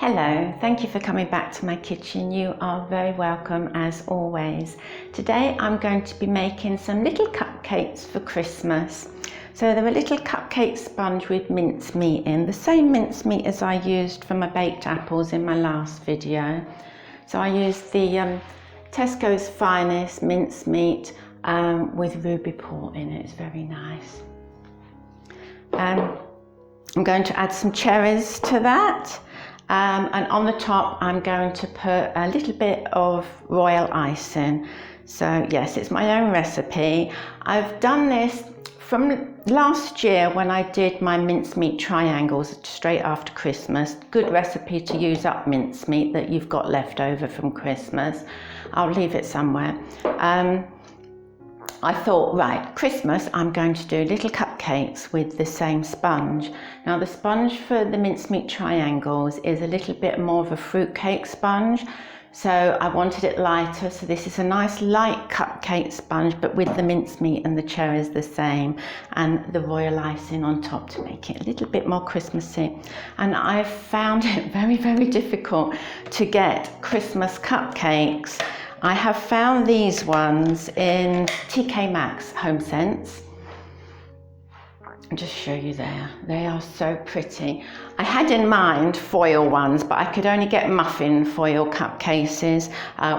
Hello, thank you for coming back to my kitchen. You are very welcome as always. Today I'm going to be making some little cupcakes for Christmas. So they're a little cupcake sponge with mincemeat in, the same mincemeat as I used for my baked apples in my last video. So I used the Tesco's Finest mincemeat with ruby port in it. It's very nice. I'm going to add some cherries to that. And on the top I'm going to put a little bit of royal icing. So yes, it's my own recipe. I've done this from last year when I did my mincemeat triangles straight after Christmas. Good recipe to use up mincemeat that you've got left over from Christmas. I'll leave it somewhere. I thought, right, Christmas, I'm going to do little cupcakes with the same sponge. Now the sponge for the mincemeat triangles is a little bit more of a fruitcake sponge. So I wanted it lighter, so this is a nice light cupcake sponge, but with the mincemeat and the cherries the same, and the royal icing on top to make it a little bit more Christmassy. And I've found it very, very difficult to get Christmas cupcakes. I have found these ones in TK Maxx Home Sense. I'll just show you there. They are so pretty. I had in mind foil ones, but I could only get muffin foil cupcases,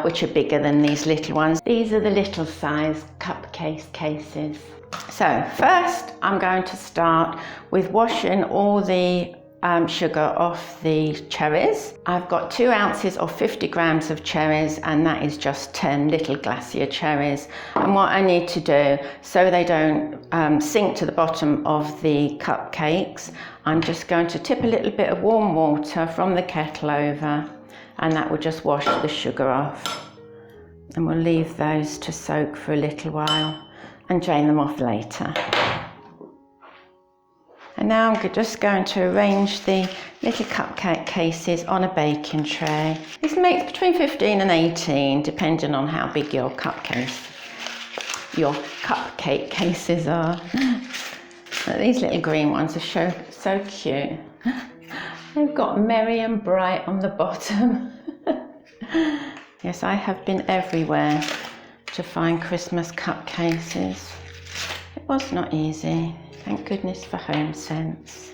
which are bigger than these little ones. These are the little size cupcake cases. So first I'm going to start with washing all the sugar off the cherries. I've got 2 ounces or 50 grams of cherries, and that is just 10 little glacier cherries. And what I need to do, so they don't sink to the bottom of the cupcakes, I'm just going to tip a little bit of warm water from the kettle over, and that will just wash the sugar off. And we'll leave those to soak for a little while and drain them off later. And now I'm just going to arrange the little cupcake cases on a baking tray. This makes between 15 and 18, depending on how big your cupcake cases are. But these little green ones are so cute. They've got merry and bright on the bottom. Yes, I have been everywhere to find Christmas cupcases. It was not easy. Thank goodness for Home Sense.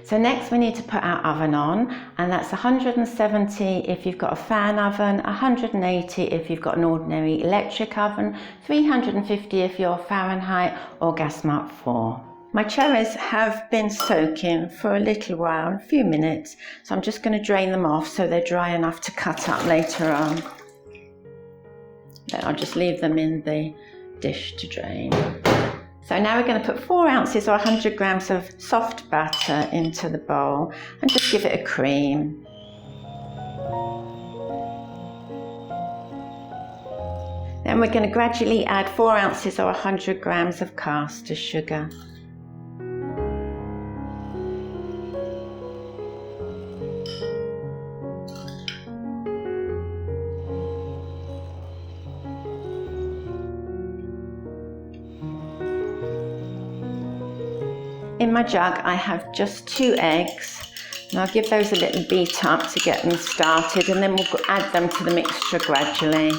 So next we need to put our oven on, and that's 170 if you've got a fan oven, 180 if you've got an ordinary electric oven, 350 if you're Fahrenheit or gas mark 4. My cherries have been soaking for a little while, a few minutes, so I'm just going to drain them off so they're dry enough to cut up later on. Then I'll just leave them in the dish to drain. So now we're going to put 4 ounces or 100 grams of soft butter into the bowl and just give it a cream. Then we're going to gradually add 4 ounces or 100 grams of caster sugar. In my jug I have just 2 eggs, and I'll give those a little beat up to get them started, and then we'll add them to the mixture gradually.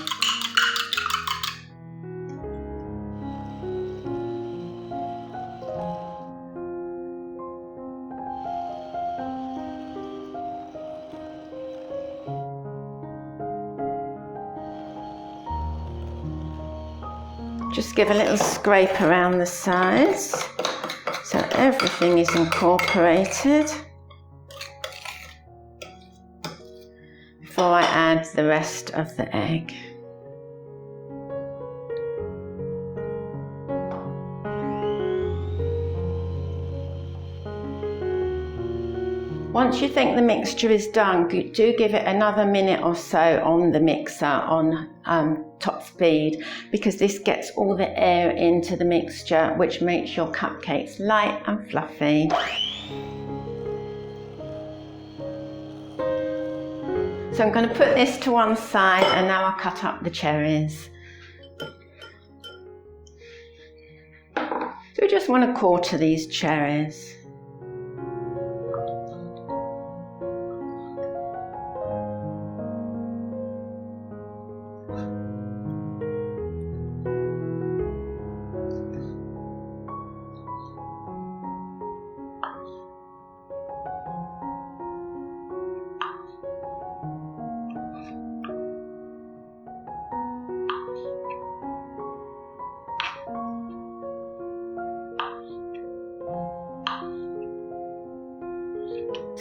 Just give a little scrape around the sides, so everything is incorporated before I add the rest of the egg. Once you think the mixture is done, do give it another minute or so on the mixer on top speed, because this gets all the air into the mixture, which makes your cupcakes light and fluffy. So I'm going to put this to one side, and now I'll cut up the cherries. So we just want to quarter these cherries.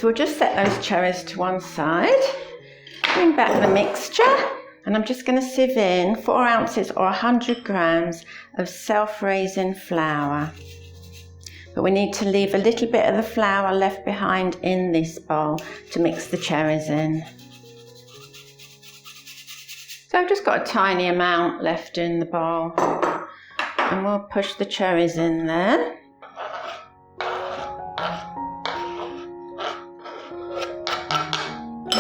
So we'll just set those cherries to one side, bring back the mixture, and I'm just going to sieve in 4 ounces or 100 grams of self-raising flour. But we need to leave a little bit of the flour left behind in this bowl to mix the cherries in. So I've just got a tiny amount left in the bowl, and we'll push the cherries in there.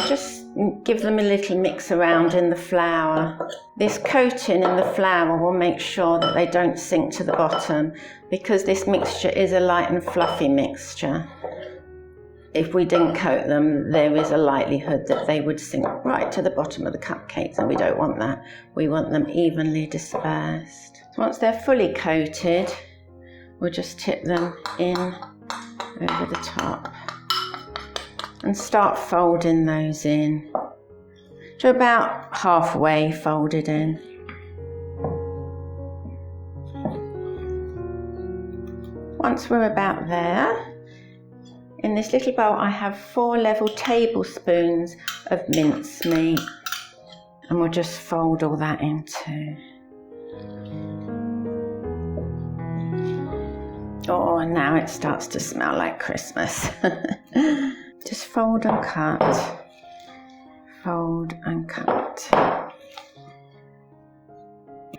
Just give them a little mix around in the flour. This coating in the flour will make sure that they don't sink to the bottom, because this mixture is a light and fluffy mixture. If we didn't coat them, there is a likelihood that they would sink right to the bottom of the cupcakes, and we don't want that. We want them evenly dispersed. So once they're fully coated, we'll just tip them in over the top and start folding those in to about halfway folded in. Once we're about there, in this little bowl I have 4 level tablespoons of mincemeat, and we'll just fold all that in too. Oh, and now it starts to smell like Christmas. Just fold and cut, fold and cut.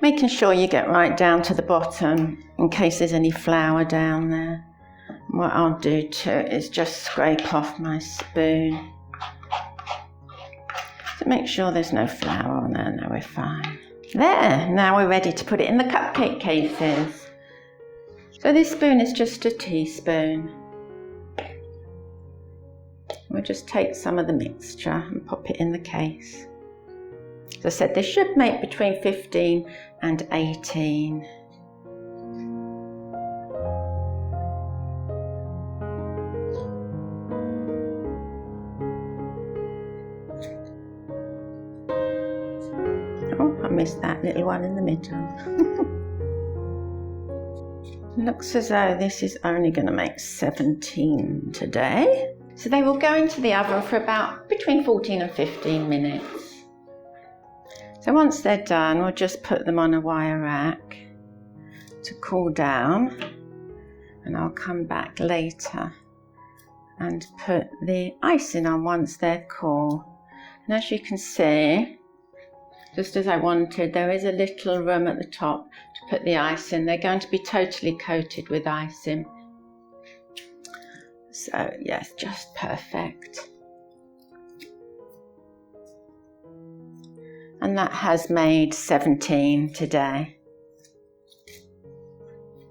Making sure you get right down to the bottom in case there's any flour down there. What I'll do too is just scrape off my spoon to make sure there's no flour on there. Now we're fine. There, now we're ready to put it in the cupcake cases. So this spoon is just a teaspoon. We'll just take some of the mixture and pop it in the case. As I said, this should make between 15 and 18. Oh, I missed that little one in the middle. Looks as though this is only going to make 17 today. So they will go into the oven for about between 14 and 15 minutes. So once they're done, we'll just put them on a wire rack to cool down, and I'll come back later and put the icing on once they're cool. And as you can see, just as I wanted, there is a little room at the top to put the icing. They're going to be totally coated with icing. So yes, just perfect. And that has made 17 today.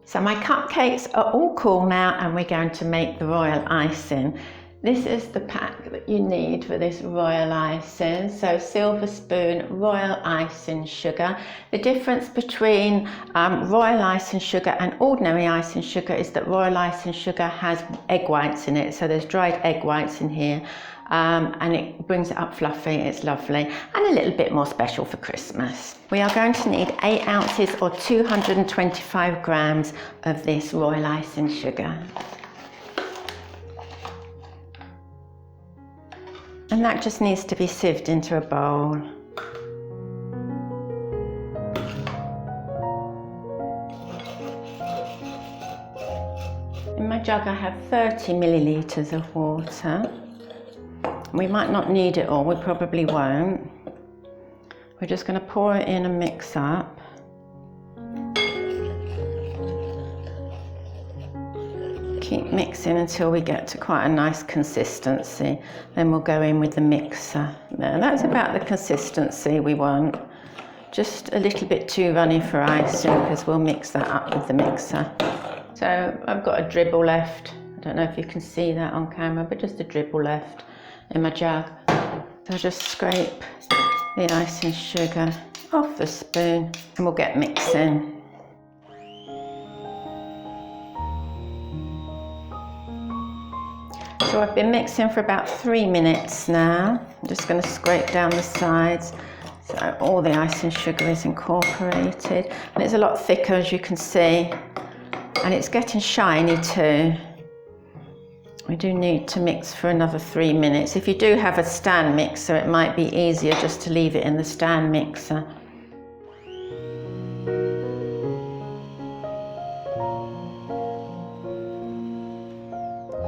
So my cupcakes are all cool now, and we're going to make the royal icing. This is the pack that you need for this royal icing. So silver spoon, royal icing sugar. The difference between royal icing sugar and ordinary icing sugar is that royal icing sugar has egg whites in it. So there's dried egg whites in here, and it brings it up fluffy. It's lovely and a little bit more special for Christmas. We are going to need 8 ounces or 225 grams of this royal icing sugar. And that just needs to be sieved into a bowl. In my jug I have 30 millilitres of water. We might not need it all, we probably won't. We're just going to pour it in and mix up. Keep mixing until we get to quite a nice consistency. Then we'll go in with the mixer. There, that's about the consistency we want. Just a little bit too runny for icing, because we'll mix that up with the mixer. So I've got a dribble left. I don't know if you can see that on camera, but just a dribble left in my jug. So I'll just scrape the icing sugar off the spoon and we'll get mixing. So I've been mixing for about 3 minutes now. I'm just going to scrape down the sides so all the icing sugar is incorporated. And it's a lot thicker, as you can see, and it's getting shiny too. We do need to mix for another 3 minutes. If you do have a stand mixer, it might be easier just to leave it in the stand mixer.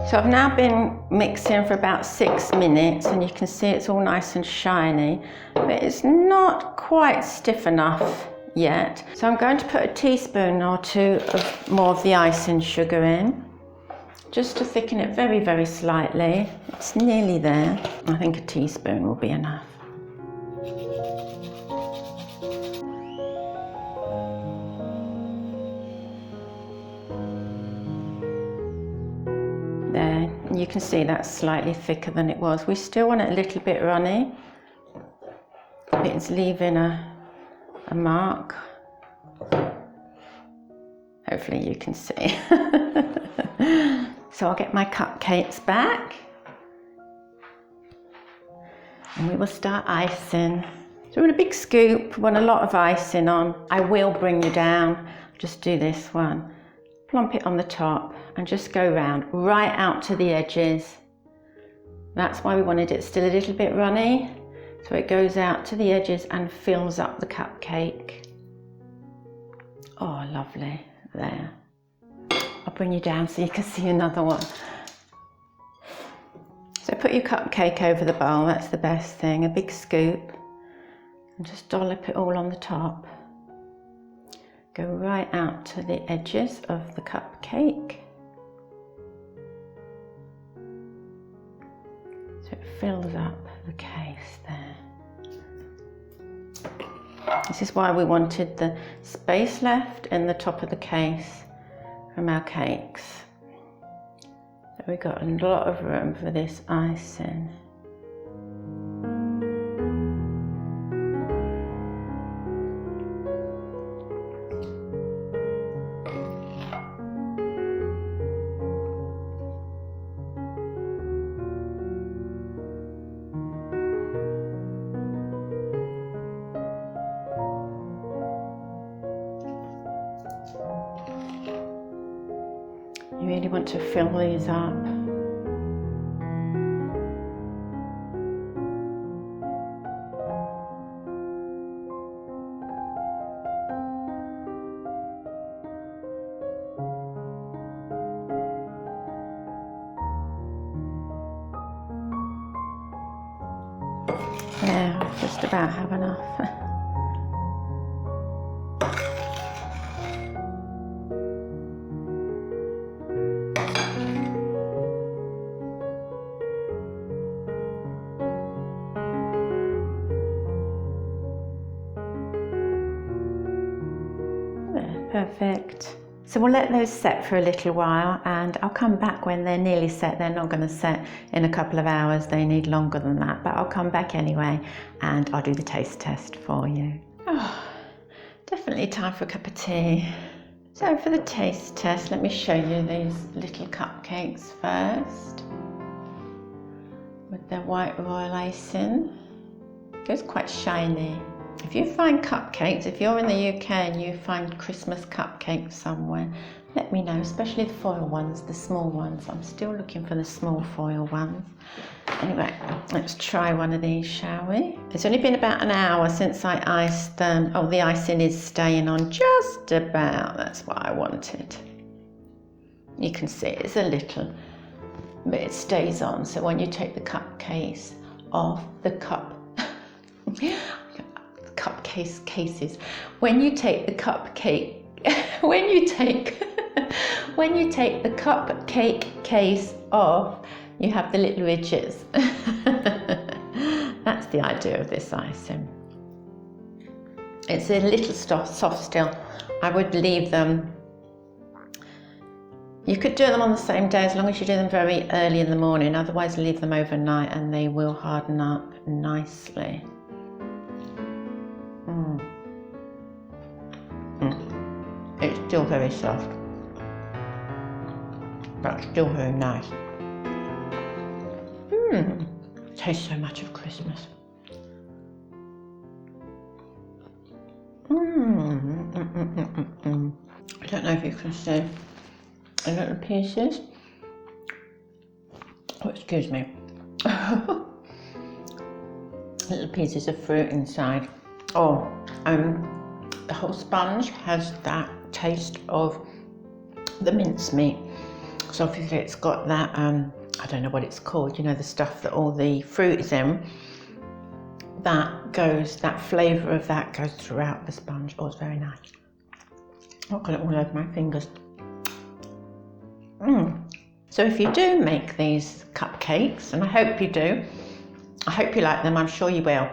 So I've now been mixing for about 6 minutes, and you can see it's all nice and shiny, but it's not quite stiff enough yet. So I'm going to put a teaspoon or two of more of the icing sugar in, just to thicken it very, very slightly. It's nearly there. I think a teaspoon will be enough. There, and you can see that's slightly thicker than it was. We still want it a little bit runny. It's leaving a mark. Hopefully you can see. So I'll get my cupcakes back and we will start icing. So we're in a big scoop, we want a lot of icing on. I will bring you down, just do this one. Plump it on the top and just go round, right out to the edges. That's why we wanted it still a little bit runny. So it goes out to the edges and fills up the cupcake. Oh, lovely, there. I'll bring you down so you can see another one. So put your cupcake over the bowl, that's the best thing, a big scoop. And just dollop it all on the top. Go right out to the edges of the cupcake. So it fills up the case there. This is why we wanted the space left in the top of the case from our cakes. So we've got a lot of room for this icing. You really want to fill these up. Yeah, just about have enough. Perfect. So we'll let those set for a little while and I'll come back when they're nearly set. They're not going to set in a couple of hours, they need longer than that, but I'll come back anyway and I'll do the taste test for you. Oh, definitely time for a cup of tea. So for the taste test, let me show you these little cupcakes first. With their white royal icing. It goes quite shiny. If you find cupcakes, if you're in the UK and you find Christmas cupcakes somewhere, let me know, especially the foil ones, the small ones. I'm still looking for the small foil ones. Anyway, let's try one of these, shall we? It's only been about an hour since I iced them. Oh, the icing is staying on just about. That's what I wanted. You can see it's a little, but it stays on. So when you take the cupcakes off the cases. When you take the cupcake, when you take the cupcake case off, you have the little ridges. That's the idea of this icing. It's a little soft still. I would leave them. You could do them on the same day as long as you do them very early in the morning. Otherwise, leave them overnight and they will harden up nicely. It's still very soft, but still very nice. Tastes so much of Christmas. I don't know if you can see the little pieces. Oh, excuse me. Little pieces of fruit inside. Oh, the whole sponge has that taste of the mincemeat. So obviously it's got that, I don't know what it's called, you know, the stuff that all the fruit is in. That flavour of that goes throughout the sponge. Oh, it's very nice. I've got it all over my fingers. So if you do make these cupcakes, and I hope you do, I hope you like them, I'm sure you will.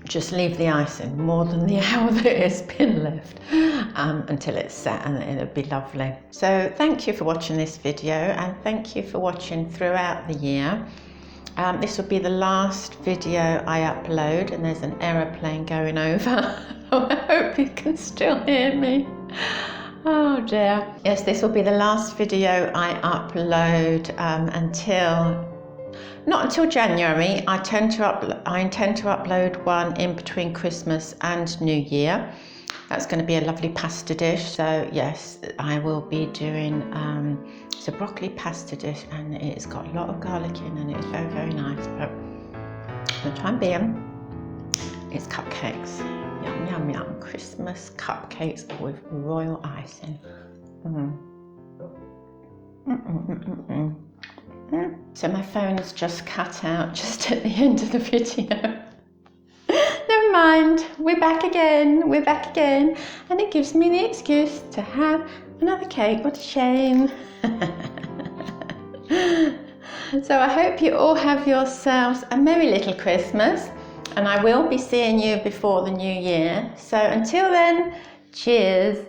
Just leave the icing more than the hour that it's been left until it's set, and it'll be lovely. So thank you for watching this video, and thank you for watching throughout the year. This will be the last video I upload, and there's an aeroplane going over. I hope you can still hear me. Oh dear. Yes, this will be the last video I upload not until January. I intend to upload one in between Christmas and New Year. That's going to be a lovely pasta dish. So yes, I will be doing it's a broccoli pasta dish, and it's got a lot of garlic in, and it's very, very nice. But for the time being, it's cupcakes. Yum, yum, yum. Christmas cupcakes with royal icing. So my phone is just cut out just at the end of the video. Never mind, we're back again, and it gives me the excuse to have another cake. What a shame. So I hope you all have yourselves a merry little Christmas, and I will be seeing you before the new year. So until then, cheers.